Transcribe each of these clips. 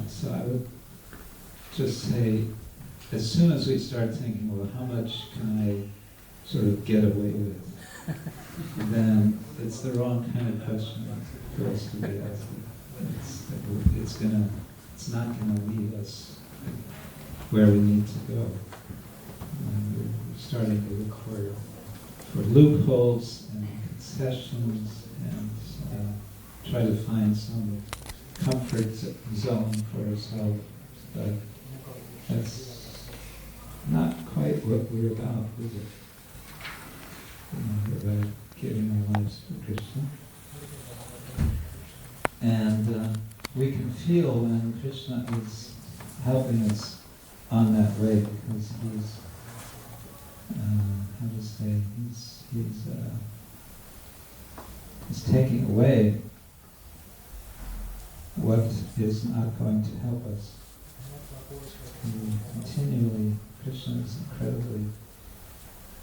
So I would just say, as soon as we start thinking, well, how much can I sort of get away with, then it's the wrong kind of question for us to be asking. It's not gonna lead us where we need to go. We're starting to look for loopholes and concessions and try to find some comfort zone for ourselves, but that's not quite what we're about, is it? We're about giving our lives to Krishna. And we can feel when Krishna is helping us on that way, because he's, how to say, he's taking away what is not going to help us. Continually, Krishna is incredibly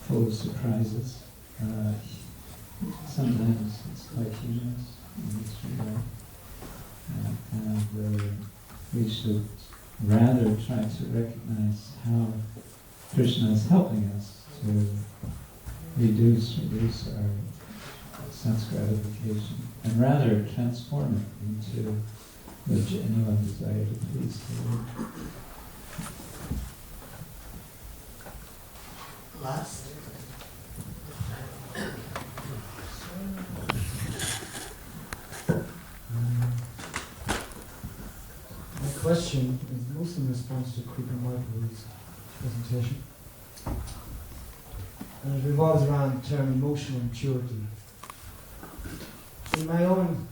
full of surprises. Sometimes it's quite humorous in this regard. And we should rather try to recognize how Krishna is helping us to reduce our sense gratification, and rather transform it into the genuine desire to please the Lord. Last. My question is mostly in response to Creeper Michael's presentation. And it revolves around the term emotional maturity. In my own,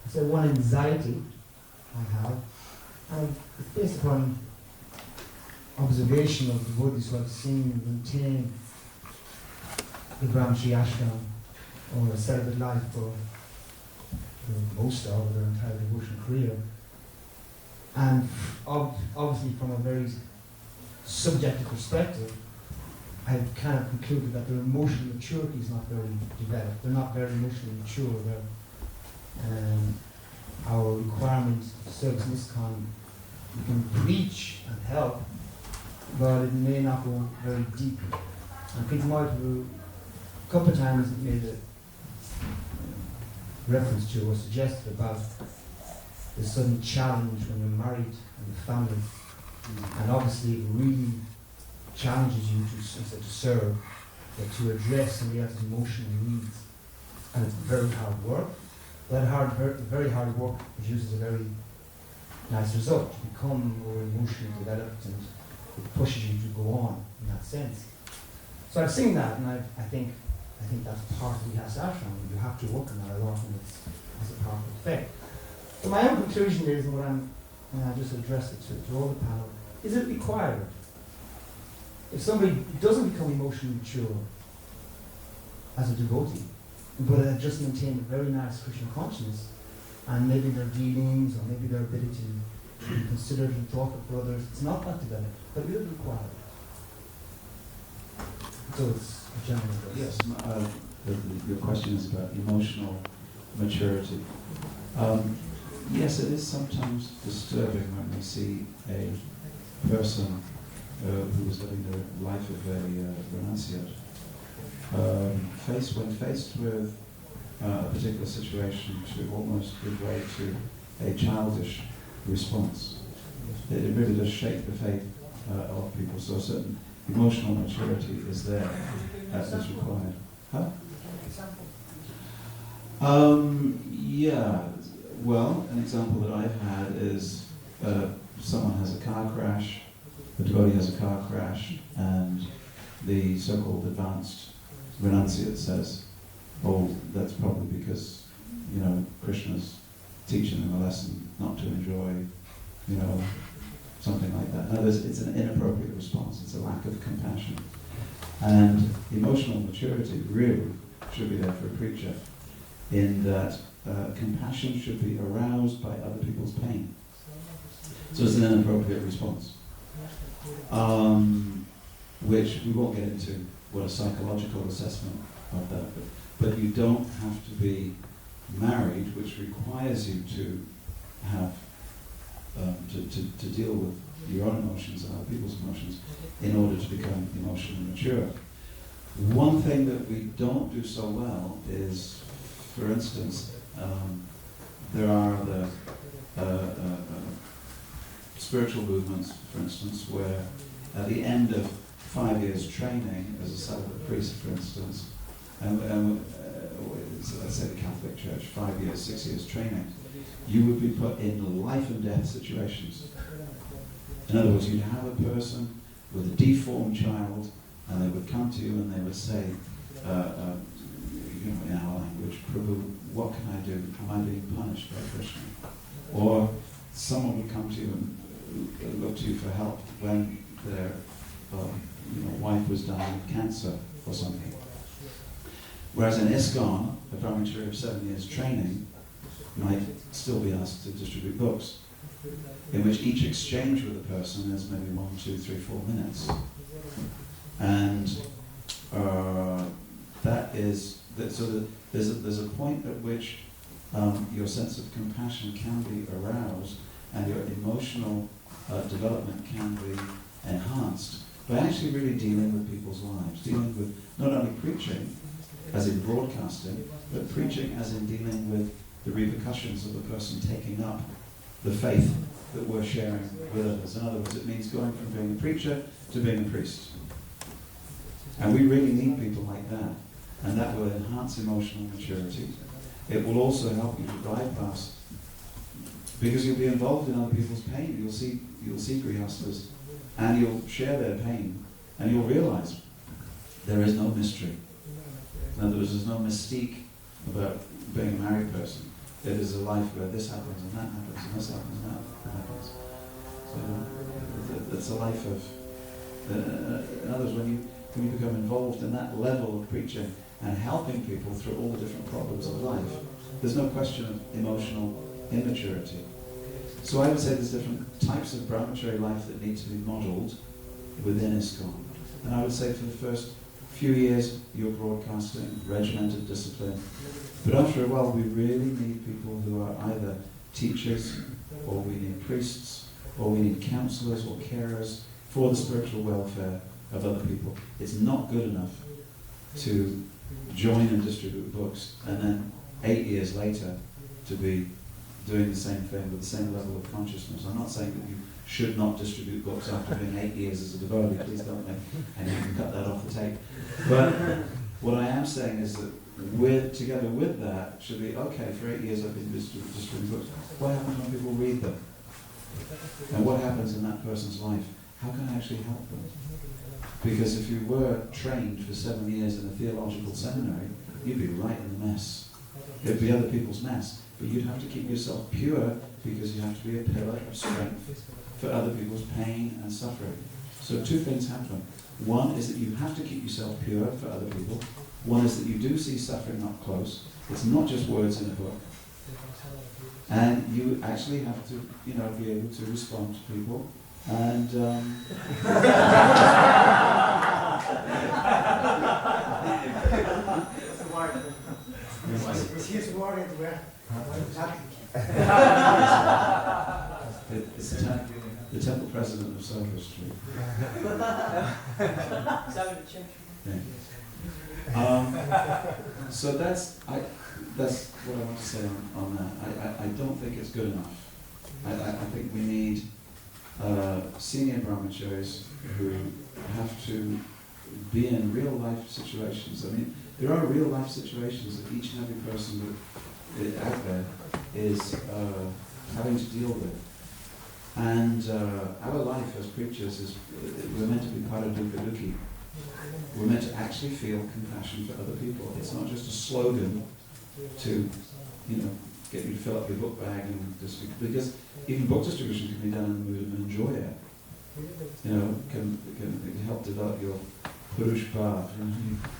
say, one anxiety I have, and it's based upon observation of devotees who I've seen maintain the Brahmacharya ashram or a celibate life for most of their entire devotional career. And obviously from a very subjective perspective, I've kind of concluded that their emotional maturity is not very developed. They're not very emotionally mature. Our requirements of service in ISKCON, you can preach and help, but it may not go very deep. And Peter Martin, a couple of times, made a reference to or suggested about the sudden challenge when you're married and a family. And obviously it really challenges you to, instead to serve, but to address somebody else's emotional needs. And it's very hard work. That very hard work produces a very nice result. You become more emotionally developed and it pushes you to go on in that sense. So I've seen that, and I think that's part of the ashram. You have to work on that a lot, and it's a powerful effect. So my own conclusion is, and I just addressed it to all the panel, is it required? If somebody doesn't become emotionally mature as a devotee, but just maintain a very nice Krishna consciousness, and maybe their dealings or maybe their ability to be considered and thoughtful for others, it's not that developed, but it is required. So it's a general address. Yes, your question is about emotional maturity. Yes, it is sometimes disturbing when we see a person who is living the life of a renunciate, when faced with a particular situation, to almost give way to a childish response. It really does shake the faith of people. So certain emotional maturity is there as is required. Huh? Yeah. Well, an example that I've had is someone has a car crash, the devotee has a car crash, and the so-called advanced renunciate says, oh, that's probably because, Krishna's teaching them a lesson not to enjoy, something like that. No, it's an inappropriate response. It's a lack of compassion. And emotional maturity really should be there for a preacher, in that compassion should be aroused by other people's pain. So it's an inappropriate response, which we won't get into what a psychological assessment of that, but you don't have to be married, which requires you to have to deal with your own emotions and other people's emotions in order to become emotionally mature. One thing that we don't do so well is, for instance, there are the spiritual movements, for instance, where at the end of 5 years training as a celibate priest, for instance, let's say the Catholic Church, 5 years, 6 years training, you would be put in life and death situations. In other words, you'd have a person with a deformed child, and they would come to you and they would say, in our language, Prabhu, what can I do? Am I being punished by Krishna? Or someone would come to you and look to you for help when their wife was dying of cancer or something. Whereas in ISKCON, a brahmachari of 7 years training might still be asked to distribute books, in which each exchange with a person is maybe 1, 2, 3, 4 minutes. And there's a point at which your sense of compassion can be aroused and your emotional development can be enhanced by actually really dealing with people's lives, dealing with not only preaching, as in broadcasting, but preaching as in dealing with the repercussions of the person taking up the faith that we're sharing with others. In other words, it means going from being a preacher to being a priest. And we really need people like that. And that will enhance emotional maturity. It will also help you to bypass, because you'll be involved in other people's pain. You'll see grihastas, and you'll share their pain, and you'll realize there is no mystery. In other words, there's no mystique about being a married person. It is a life where this happens and that happens and this happens and that happens. So it's a life of, in other words, when you become involved in that level of preaching and helping people through all the different problems of life, there's no question of emotional immaturity. So I would say there's different types of brahmachari life that need to be modelled within ISKCON. And I would say for the first few years, you're broadcasting, regimented discipline. But after a while, we really need people who are either teachers, or we need priests, or we need counselors or carers for the spiritual welfare of other people. It's not good enough to join and distribute books and then 8 years later to be doing the same thing with the same level of consciousness. I'm not saying that you should not distribute books after being 8 years as a devotee, please don't make, and you can cut that off the tape. But what I am saying is that together with that should be, okay, for 8 years I've been distributing books. What happens when people read them? And what happens in that person's life? How can I actually help them? Because if you were trained for 7 years in a theological seminary, you'd be right in the mess. It'd be other people's mess. But you'd have to keep yourself pure because you have to be a pillar of strength for other people's pain and suffering. So 2 things happen. One is that you have to keep yourself pure for other people. One is that you do see suffering up close. It's not just words in a book. And you actually have to, be able to respond to people. And it's the temple president of Soho Street. Yeah. So that's what I want to say on that. I don't think it's good enough. I think we need senior brahmacharis who have to be in real life situations. I mean, there are real life situations that each and every person out there is having to deal with. And our life as preachers is, we're meant to be paradukha-dukhi. We're meant to actually feel compassion for other people. It's not just a slogan to, get you to fill up your book bag and distribute. Because even book distribution can be done in the mood of enjoyer. Can help develop your purush bhav.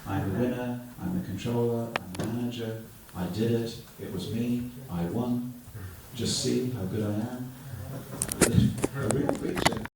I'm the winner, I'm the controller, I'm the manager, I did it, it was me, I won. Just see how good I am. A real preacher